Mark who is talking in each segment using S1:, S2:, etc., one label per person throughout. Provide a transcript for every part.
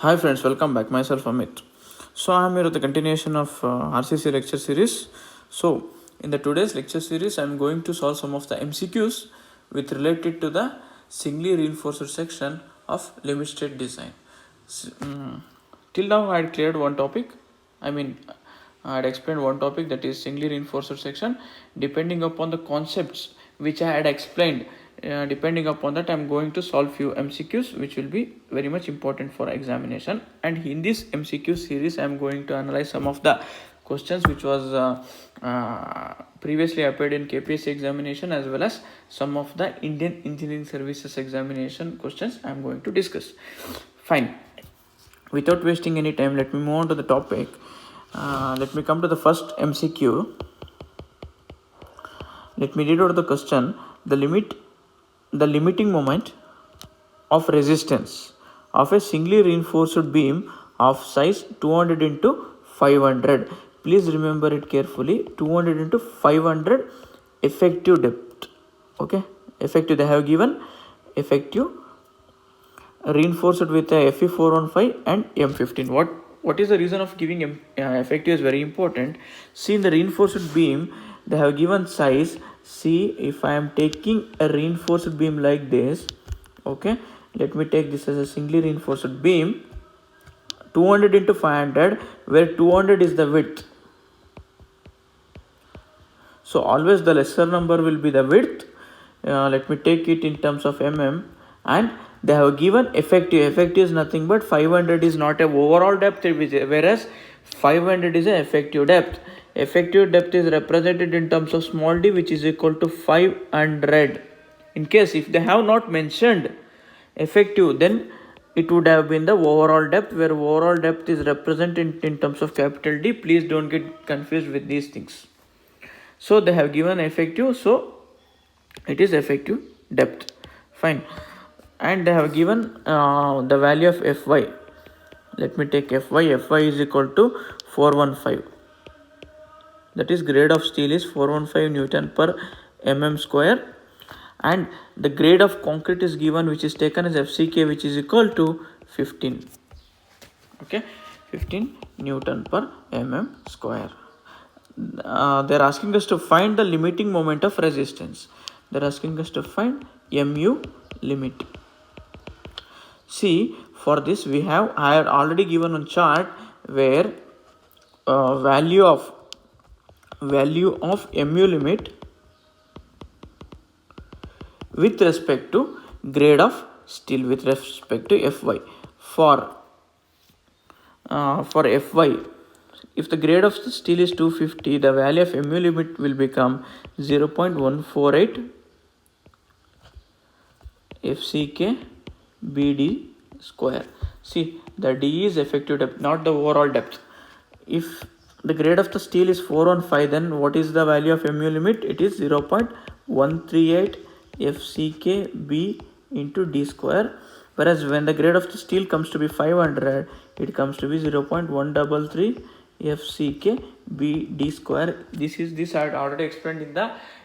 S1: Hi friends, welcome back. Myself Amit. So I am here with the continuation of RCC lecture series. So in the today's lecture series, I am going to solve some of the MCQs with related to the singly reinforced section of limit state design. Till now I had cleared one topic. I had explained one topic, that is singly reinforced section. Depending upon the concepts which I had explained, depending upon that I am going to solve few MCQs which will be very much important for examination. And in this MCQ series I am going to analyze some of the questions which was previously appeared in KPSC examination, as well as some of the Indian Engineering Services examination questions I am going to discuss. Fine. Without wasting any time, let me move on to the topic. Let me come to the first MCQ. Let me read out the question. The limiting moment of resistance of a singly reinforced beam of size 200 into 500. Please remember it carefully. 200 into 500 effective depth. Okay, effective. They have given effective reinforced with a Fe415 and M15. What is the reason of giving effective is very important. See, in the reinforced beam they have given size. See, if I am taking a reinforced beam like this, okay, let me take this as a singly reinforced beam, 200 into 500, where 200 is the width. So always the lesser number will be the width. Let me take it in terms of mm, and they have given effective. Effective is nothing but 500 is not a overall depth, whereas 500 is a effective depth. Effective depth is represented in terms of small d, which is equal to 500. In case if they have not mentioned effective, then it would have been the overall depth, where overall depth is represented in terms of capital D. Please don't get confused with these things. So they have given effective, so it is effective depth. Fine. And they have given the value of Fy. Let me take Fy. Fy is equal to 415. That is, grade of steel is 415 Newton per mm square. And the grade of concrete is given, which is taken as FCK, which is equal to 15. Okay, 15 Newton per mm square. They are asking us to find the limiting moment of resistance. They are asking us to find mu limit. See, for this I had already given on chart where value of mu limit with respect to grade of steel with respect to Fy. For Fy, if the grade of the steel is 250, the value of mu limit will become 0.148 FCK BD square. See, the D is effective depth, not the overall depth. If the grade of the steel is 415, then what is the value of mu limit? It is 0.138 FCK B into D square. Whereas when the grade of the steel comes to be 500, it comes to be 0.133 FCK B D square. This I had already explained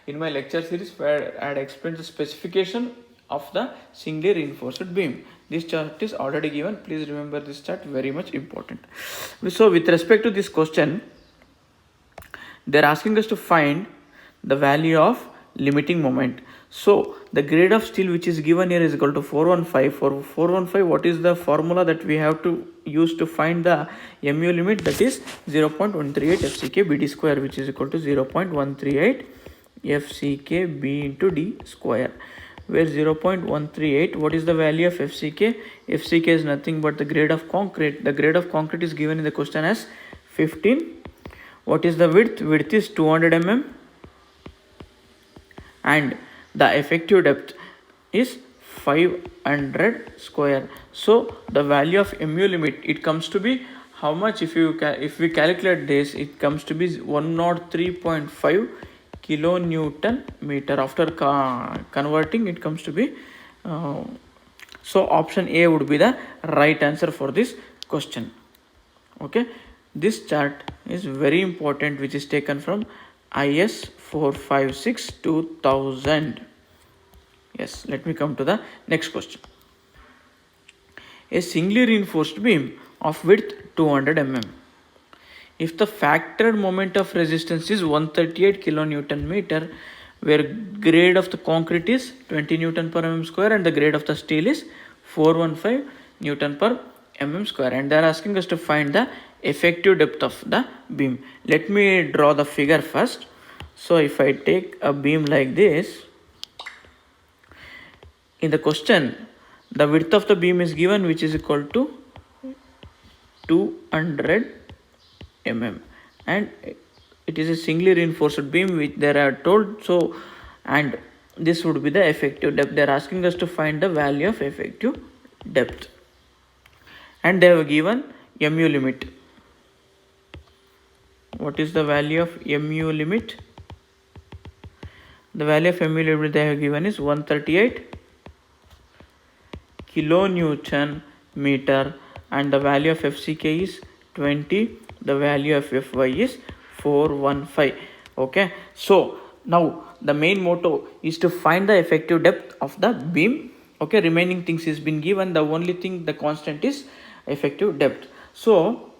S1: in my lecture series, where I had explained the specification of the singly reinforced beam. This chart is already given. Please remember this chart, very much important. So with respect to this question, they are asking us to find the value of limiting moment. So the grade of steel which is given here is equal to 415. For 415, what is the formula that we have to use to find the mu limit? That is 0.138 FCK BD square, which is equal to 0.138 FCK B into D square. Where 0.138, what is the value of FCK? FCK is nothing but the grade of concrete. The grade of concrete is given in the question as 15. What is the width? Width is 200 mm. And the effective depth is 500 square. So the value of mu limit, it comes to be how much? If we calculate this, it comes to be 103.5 kilonewton meter. After converting, it comes to be so option A would be the right answer for this question. Okay, this chart is very important, which is taken from IS 456 2000. Yes, let me come to the next question. a singly reinforced beam of width 200 mm. If the factored moment of resistance is 138 kilonewton meter, where grade of the concrete is 20 Newton per mm square and the grade of the steel is 415 Newton per mm square, and they are asking us to find the effective depth of the beam. Let me draw the figure first. So if I take a beam like this, in the question the width of the beam is given, which is equal to 200 mm, and it is a singly reinforced beam which they are told. So, and this would be the effective depth. They are asking us to find the value of effective depth, and they have given mu limit. What is the value of mu limit? The value of mu limit they have given is 138 kilonewton meter, and the value of FCK is 20. The value of Fy is 415. Okay, so now the main motto is to find the effective depth of the beam. Okay, remaining things is been given. The only thing, the constant, is effective depth. So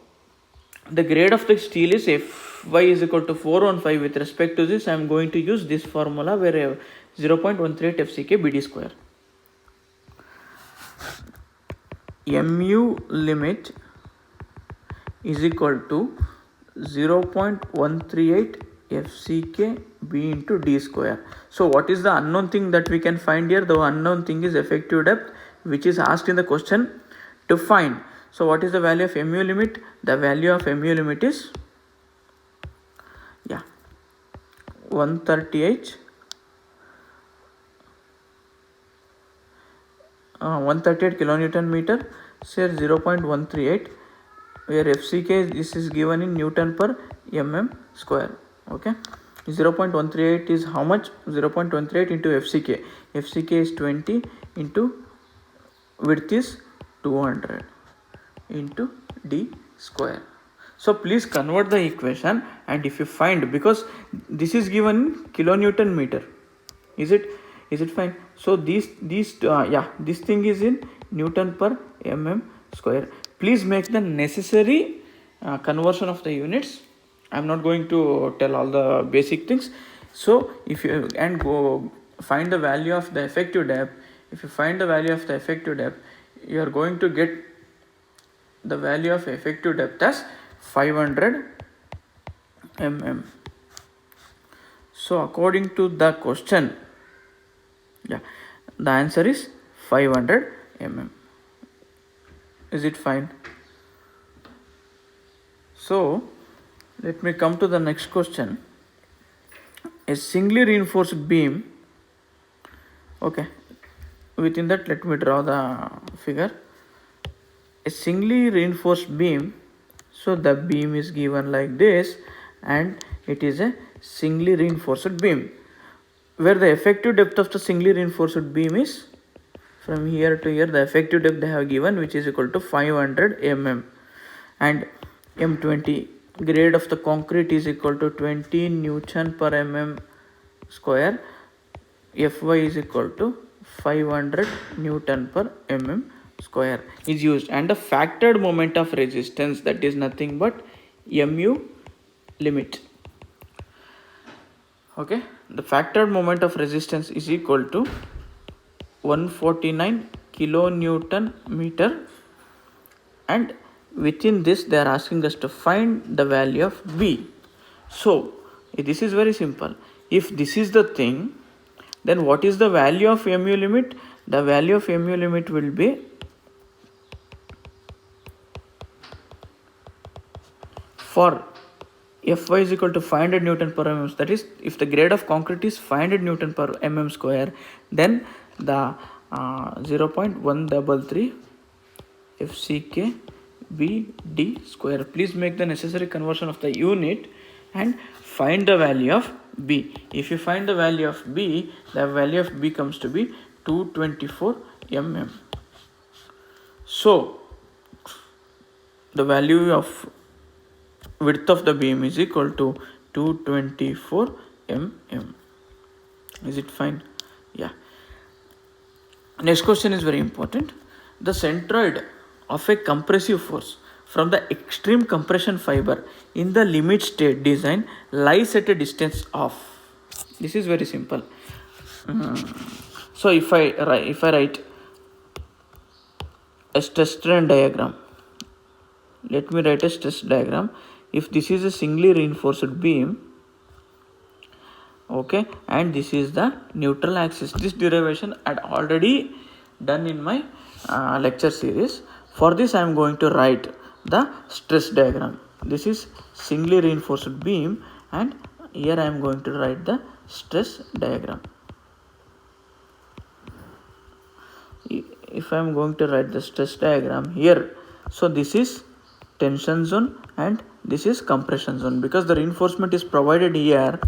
S1: the grade of the steel is Fy is equal to 415. With respect to this, I am going to use this formula where 0.13 FCK BD square. Mu limit is equal to 0.138 FCK B into D square. So what is the unknown thing that we can find here? The unknown thing is effective depth, which is asked in the question to find. So what is the value of mu limit? The value of mu limit is 138 kilonewton meter, say 0.138, where FCK this is given in Newton per mm square. Okay, 0.138 is how much? 0.138 into FCK. FCK is 20 into width is 200 into D square. So please convert the equation, and if you find, because this is given in kilonewton meter, is it fine? So this thing is in Newton per mm square. Please make the necessary conversion of the units. I am not going to tell all the basic things. So if you go find the value of the effective depth, if you find the value of the effective depth, you are going to get the value of effective depth as 500 mm. So according to the question, the answer is 500 mm. Is it fine? So let me come to the next question. A singly reinforced beam. Okay, within that let me draw the figure. A singly reinforced beam, so the beam is given like this, and it is a singly reinforced beam, where the effective depth of the singly reinforced beam is from here to here. The effective depth they have given, which is equal to 500 mm, and M20 grade of the concrete is equal to 20 Newton per mm square. Fy is equal to 500 Newton per mm square is used, and the factored moment of resistance, that is nothing but mu limit. Okay, the factored moment of resistance is equal to 149 kilonewton meter, and within this they are asking us to find the value of B. So this is very simple. If this is the thing, then what is the value of mu limit? The value of mu limit will be for Fy is equal to 500 Newton per mm. That is, if the grade of concrete is 500 Newton per mm square, then the 0.133 FCK BD square. Please make the necessary conversion of the unit and find the value of B. If you find the value of B, the value of B comes to be 224 mm. So the value of width of the beam is equal to 224 mm. Is it fine? Yeah. Next question is very important. The centroid of a compressive force from the extreme compression fiber in the limit state design lies at a distance of. This is very simple. So if I write a stress strain diagram, let me write a stress diagram. If this is a singly reinforced beam, okay, and this is the neutral axis. This derivation I had already done in my lecture series. For this I am going to write the stress diagram. This is singly reinforced beam, and here I am going to write the stress diagram. If I am going to write the stress diagram here, so this is tension zone and this is compression zone, because the reinforcement is provided here.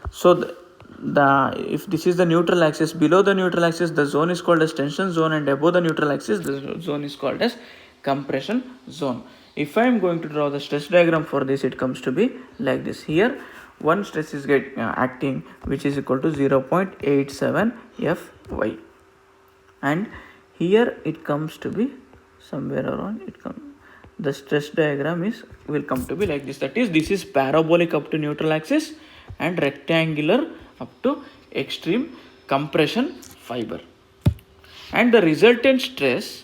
S1: So if this is the neutral axis, below the neutral axis the zone is called as tension zone, and above the neutral axis the zone is called as compression zone. If I am going to draw the stress diagram for this, it comes to be like this. Here one stress is acting, which is equal to 0.87 Fy, and here it comes to be somewhere around the stress diagram will come to be like this. That is, this is parabolic up to neutral axis and rectangular up to extreme compression fiber, and the resultant stress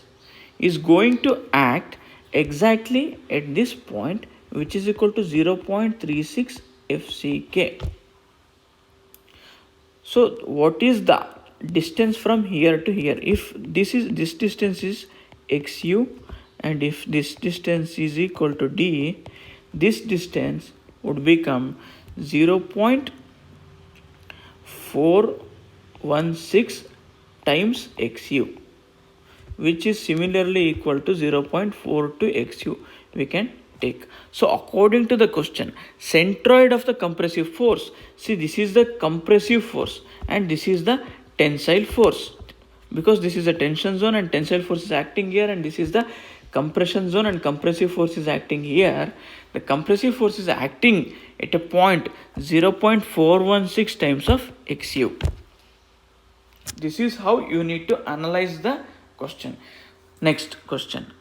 S1: is going to act exactly at this point, which is equal to 0.36 FCK. So what is the distance from here to here? If this distance is xu, and if this distance is equal to d, this distance would become 0.416 times xu, which is similarly equal to 0.42 xu we can take. So according to the question, centroid of the compressive force, see, this is the compressive force and this is the tensile force, because this is a tension zone and tensile force is acting here, and this is the compression zone and compressive force is acting here. The compressive force is acting at a point 0.416 times of xu. This is how you need to analyze the question. Next question.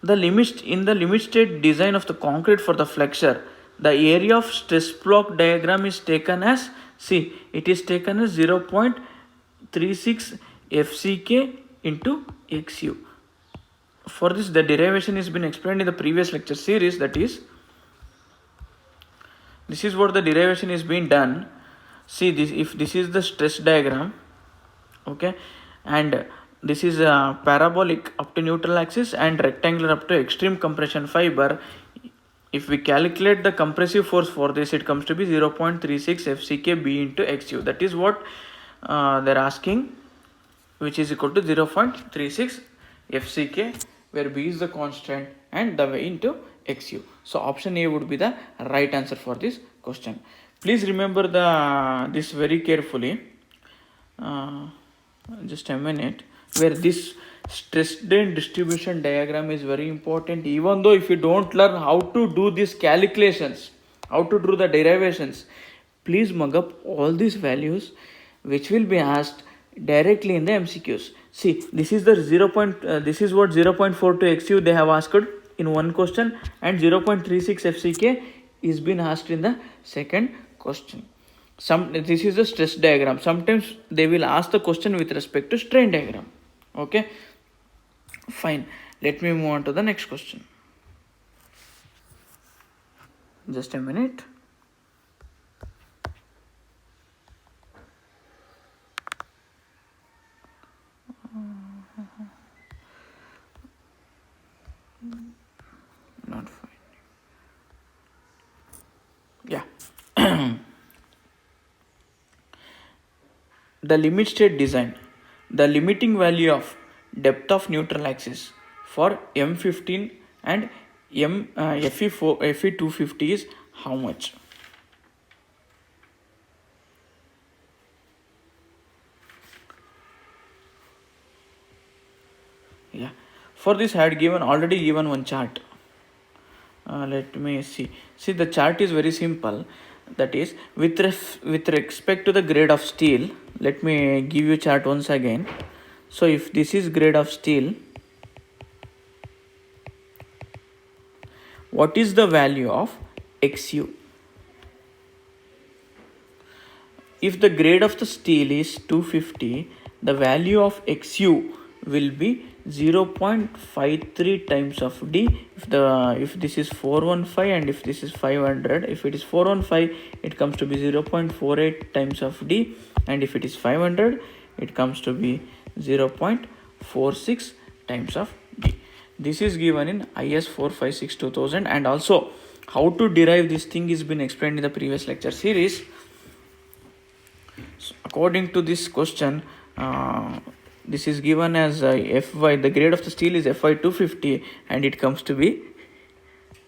S1: In the limit state design of the concrete for the flexure, the area of stress block diagram is taken as, see, it is taken as 0.36 FCK into XU. For this, the derivation has been explained in the previous lecture series. That is, this is what the derivation is being done. See, if this is the stress diagram, okay, and this is a parabolic up to neutral axis and rectangular up to extreme compression fiber. If we calculate the compressive force for this, it comes to be 0.36 FCK B into XU. That is what they're asking, which is equal to 0.36 FCK, where B is the constant and the way into XU. So option A would be the right answer for this question. Please remember this very carefully. Just a minute. Where this stress strain distribution diagram is very important. Even though if you don't learn how to do these calculations, how to do the derivations, please mug up all these values which will be asked directly in the MCQs. See, this is the this is what 0.42 XU they have asked in one question, and 0.36 FCK is been asked in the second question. This is the stress diagram. Sometimes they will ask the question with respect to strain diagram. Okay, fine. Let me move on to the next question. Just a minute. Not fine. Yeah. The limit state design. The limiting value of depth of neutral axis for M15 and FE250 is how much? Yeah, for this I had already given one chart. Let me see. See, the chart is very simple. That is, with respect to the grade of steel, let me give you chart once again. So if this is grade of steel, what is the value of XU? If the grade of the steel is 250, the value of XU will be 0.53 times of D. If this is 415 and if this is 500, if it is 415, it comes to be 0.48 times of D, and if it is 500, it comes to be 0.46 times of D. This is given in IS 456 2000, and also how to derive this thing is been explained in the previous lecture series. So according to this question, this is given as Fy, the grade of the steel is Fy 250, and it comes to be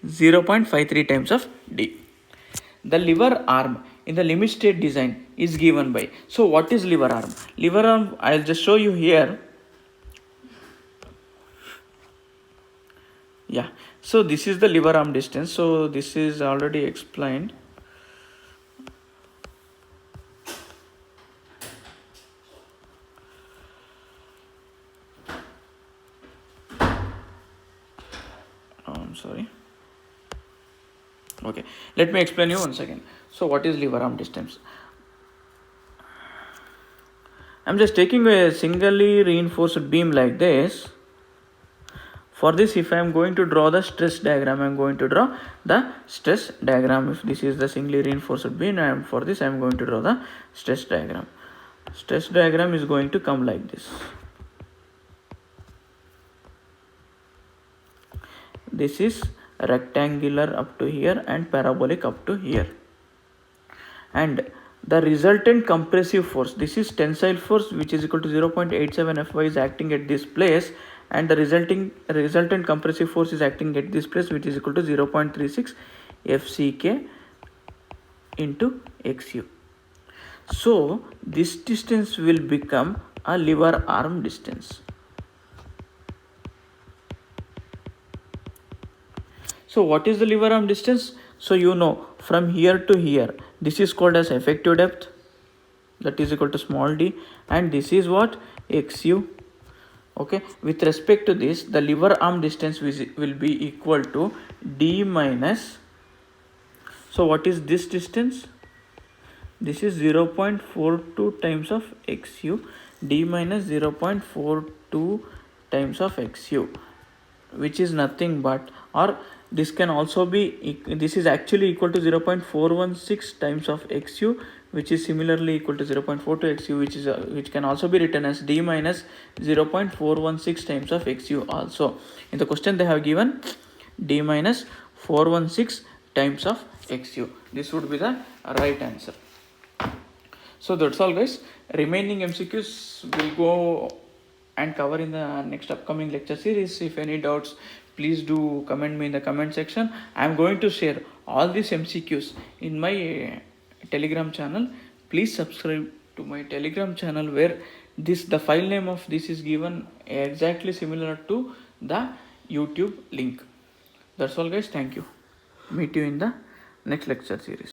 S1: 0.53 times of D. The lever arm in the limit state design is given by. So what is lever arm? Lever arm, I'll just show you here. Yeah, so this is the lever arm distance. So this is already explained. Sorry. Okay, let me explain you once again. So what is lever arm distance? I'm just taking a singly reinforced beam like this. For this, if I am going to draw the stress diagram, I am going to draw the stress diagram. If this is the singly reinforced beam, and for this I am going to draw the stress diagram. Stress diagram is going to come like this. This is rectangular up to here and parabolic up to here. And the resultant compressive force, this is tensile force which is equal to 0.87 Fy is acting at this place, and the resultant compressive force is acting at this place, which is equal to 0.36 FCK into XU. So this distance will become a lever arm distance. So what is the lever arm distance? So you know, from here to here, this is called as effective depth, that is equal to small d, and this is what? XU. Okay, with respect to this, the lever arm distance will be equal to d minus, so what is this distance? This is 0.42 times of XU, d minus 0.42 times of XU, which is nothing but, or this can also be, this is actually equal to 0.416 times of XU, which is similarly equal to 0.42 XU, which can also be written as d minus 0.416 times of XU also. In the question they have given d minus 416 times of XU. This would be the right answer. So that's all guys. Remaining MCQs will go and cover in the next upcoming lecture series. If any doubts, please do comment me in the comment section. I am going to share all these MCQs in my Telegram channel. Please subscribe to my Telegram channel, where the file name of this is given exactly similar to the YouTube link. That's all guys. Thank you. Meet you in the next lecture series.